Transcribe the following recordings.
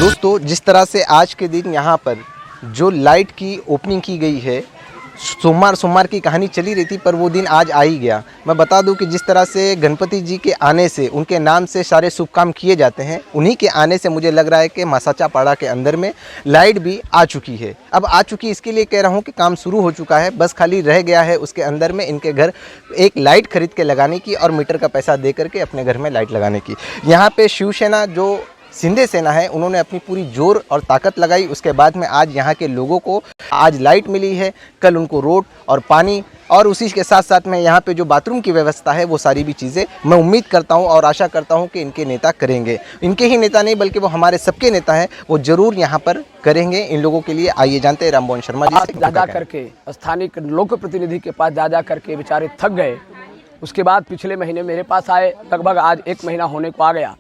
दोस्तों, जिस तरह से आज के दिन यहाँ पर जो लाइट की ओपनिंग की गई है, सोमवार की कहानी चली रही थी पर वो दिन आज आ ही गया। मैं बता दूं कि जिस तरह से गणपति जी के आने से उनके नाम से सारे शुभ काम किए जाते हैं, उन्हीं के आने से मुझे लग रहा है कि मासाचा पाड़ा के अंदर में लाइट भी आ चुकी है। अब आ चुकी इसके लिए कह रहा हूं कि काम शुरू हो चुका है, बस खाली रह गया है उसके अंदर में इनके घर एक लाइट खरीद के लगाने की और मीटर का पैसा दे करके अपने घर में लाइट लगाने की। यहाँ पर शिवसेना जो शिंदे सेना है उन्होंने अपनी पूरी जोर और ताकत लगाई। उसके बाद में आज यहाँ के लोगों को आज लाइट मिली है, कल उनको रोड और पानी और उसी के साथ साथ में यहाँ पे जो बाथरूम की व्यवस्था है वो सारी भी चीज़ें मैं उम्मीद करता हूँ और आशा करता हूँ कि इनके नेता करेंगे। इनके ही नेता नहीं बल्कि वो हमारे सबके नेता हैं, वो ज़रूर यहाँ पर करेंगे इन लोगों के लिए। आइए जानते हैं राममोहन शर्मा जी से। जा करके स्थानीय लोक प्रतिनिधि के पास जा करके बेचारे थक गए। उसके बाद पिछले महीने मेरे पास आए, लगभग आज 1 महीना होने को आ गया।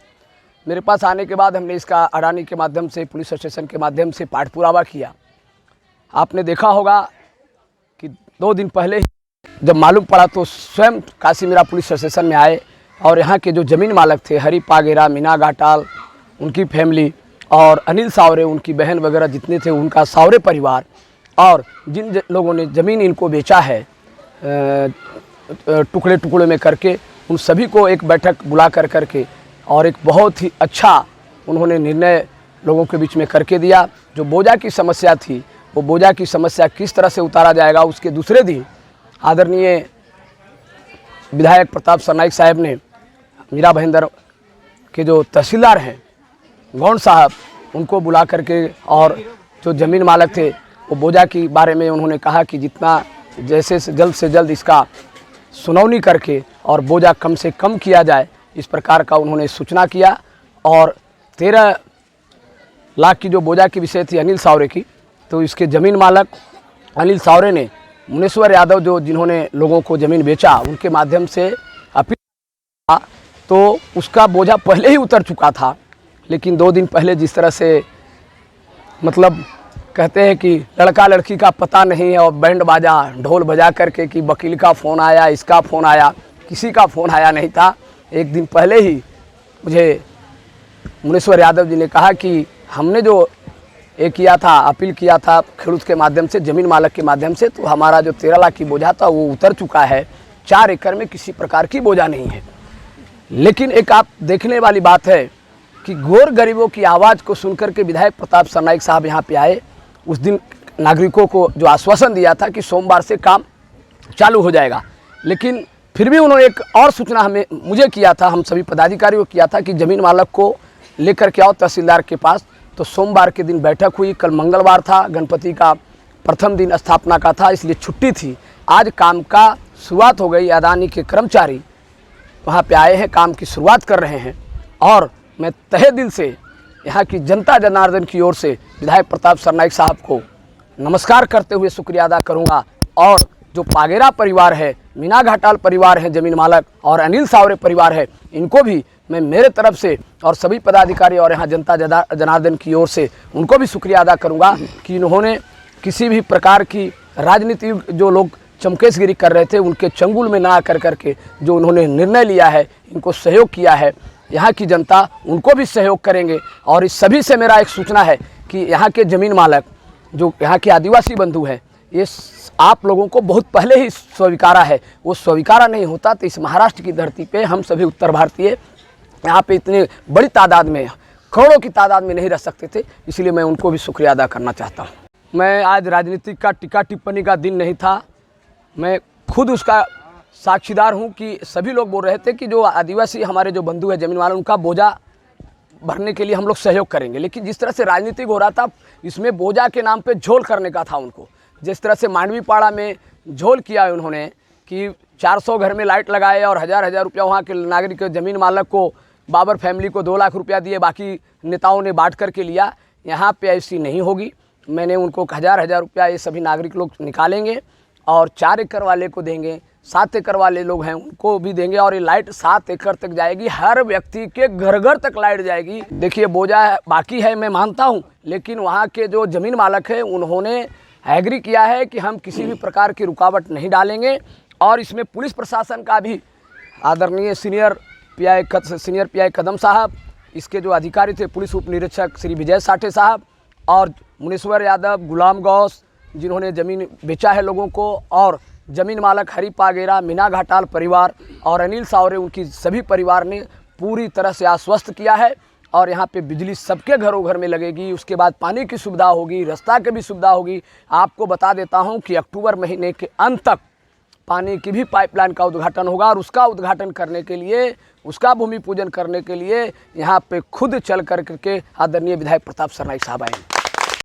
मेरे पास आने के बाद हमने इसका अडानी के माध्यम से, पुलिस स्टेशन के माध्यम से पाठ पुरावा किया। आपने देखा होगा कि 2 दिन पहले ही जब मालूम पड़ा तो स्वयं काशीमीरा पुलिस स्टेशन में आए और यहाँ के जो ज़मीन मालक थे, हरी पागेरा, मीना घाटाल, उनकी फैमिली और अनिल सावरे, उनकी बहन वगैरह जितने थे, उनका सावरे परिवार और जिन लोगों ने ज़मीन इनको बेचा है टुकड़े टुकड़े में करके, उन सभी को एक बैठक बुला करके और एक बहुत ही अच्छा उन्होंने निर्णय लोगों के बीच में करके दिया। जो बोझा की समस्या थी, वो बोझा की समस्या किस तरह से उतारा जाएगा, उसके दूसरे दिन आदरणीय विधायक प्रताप सरनाईक साहब ने मीरा भाईंदर के जो तहसीलदार हैं गौंड साहब, उनको बुला करके और जो ज़मीन मालक थे वो बोझा के बारे में उन्होंने कहा कि जितना जैसे से जल्द इसका सुनवाई करके और बोझा कम से कम किया जाए, इस प्रकार का उन्होंने सूचना किया। और 13 लाख की जो बोझा की विषय थी अनिल सावरे की, तो इसके ज़मीन मालक अनिल सावरे ने मुनेश्वर यादव जो जिन्होंने लोगों को ज़मीन बेचा, उनके माध्यम से अपील, तो उसका बोझा पहले ही उतर चुका था। लेकिन 2 दिन पहले जिस तरह से मतलब कहते हैं कि लड़का लड़की का पता नहीं है और बैंड बाजा ढोल बजा करके कि वकील का फ़ोन आया, इसका फ़ोन आया, किसी का फ़ोन आया नहीं था। 1 दिन पहले ही मुझे मुनेश्वर यादव जी ने कहा कि हमने जो ये किया था, अपील किया था खेडूत के माध्यम से, ज़मीन मालक के माध्यम से, तो हमारा जो 13 लाख की बोझा था वो उतर चुका है। 4 एकड़ में किसी प्रकार की बोझा नहीं है। लेकिन एक आप देखने वाली बात है कि गौर गरीबों की आवाज़ को सुनकर के विधायक प्रताप सरनाईक साहब यहाँ पे आए। उस दिन नागरिकों को जो आश्वासन दिया था कि सोमवार से काम चालू हो जाएगा, लेकिन फिर भी उन्होंने एक और सूचना मुझे किया था, हम सभी पदाधिकारियों को किया था कि ज़मीन मालक को लेकर के आओ तहसीलदार के पास। तो सोमवार के दिन बैठक हुई। कल मंगलवार था, गणपति का प्रथम दिन स्थापना का था, इसलिए छुट्टी थी। आज काम का शुरुआत हो गई। अडानी के कर्मचारी वहाँ पे आए हैं, काम की शुरुआत कर रहे हैं और मैं तहे दिल से यहाँ की जनता जनार्दन की ओर से विधायक प्रताप सरनाईक साहब को नमस्कार करते हुए शुक्रिया अदा करूँगा। और जो पागेरा परिवार है, मीना घाटाल परिवार है ज़मीन मालक, और अनिल सावरे परिवार है, इनको भी मैं मेरे तरफ से और सभी पदाधिकारी और यहाँ जनता जनार्दन की ओर से उनको भी शुक्रिया अदा करूँगा कि इन्होंने किसी भी प्रकार की राजनीति, जो लोग चमकेशगिरी कर रहे थे, उनके चंगुल में ना आकर करके जो उन्होंने निर्णय लिया है, इनको सहयोग किया है। यहाँ की जनता उनको भी सहयोग करेंगे। और इस सभी से मेरा एक सूचना है कि यहाँ के ज़मीन मालक, जो यहाँ के आदिवासी बंधु हैं, ये आप लोगों को बहुत पहले ही स्वीकारा है। वो स्वीकारा नहीं होता तो इस महाराष्ट्र की धरती पे हम सभी उत्तर भारतीय यहाँ पे इतने बड़ी तादाद में, करोड़ों की तादाद में नहीं रह सकते थे। इसलिए मैं उनको भी शुक्रिया अदा करना चाहता हूँ। मैं आज राजनीतिक का टीका टिप्पणी का दिन नहीं था, मैं खुद उसका साक्षीदार हूँ कि सभी लोग बोल रहे थे कि जो आदिवासी हमारे जो बंधु है ज़मीन वाले, उनका बोझा भरने के लिए हम लोग सहयोग करेंगे। लेकिन जिस तरह से राजनीतिक हो रहा था, इसमें बोझा के नाम पे झोल करने का था उनको। जिस तरह से मांडवी पाड़ा में झोल किया है उन्होंने कि 400 घर में लाइट लगाए और 1000 रुपया वहाँ के नागरिक ज़मीन मालक को, बाबर फैमिली को 2 लाख रुपया दिए, बाकी नेताओं ने बांट करके लिया। यहाँ पे ऐसी नहीं होगी। मैंने उनको 1000 रुपया ये सभी नागरिक लोग निकालेंगे और 4 एकड़ वाले को देंगे, 7 एकड़ वाले लोग हैं उनको भी देंगे। और ये लाइट 7 एकड़ तक जाएगी, हर व्यक्ति के घर घर तक लाइट जाएगी। देखिए बोझा बाकी है, मैं मानता हूँ, लेकिन वहाँ के जो ज़मीन मालक है उन्होंने एग्री किया है कि हम किसी भी प्रकार की रुकावट नहीं डालेंगे। और इसमें पुलिस प्रशासन का भी आदरणीय सीनियर पीआई कदम साहब, इसके जो अधिकारी थे पुलिस उप निरीक्षक श्री विजय साठे साहब और मुनीश्वर यादव, गुलाम गौस, जिन्होंने ज़मीन बेचा है लोगों को, और ज़मीन मालक हरी पागेरा, मीना घाटाल परिवार और अनिल सावरे, उनकी सभी परिवार ने पूरी तरह से आश्वस्त किया है। और यहाँ पे बिजली सबके घरों घर में लगेगी, उसके बाद पानी की सुविधा होगी, रास्ता की भी सुविधा होगी। आपको बता देता हूँ कि अक्टूबर महीने के अंत तक पानी की भी पाइपलाइन का उद्घाटन होगा, और उसका उद्घाटन करने के लिए, उसका भूमि पूजन करने के लिए यहाँ पे खुद चल कर के आदरणीय विधायक प्रताप सरनाईक साहब आएंगे।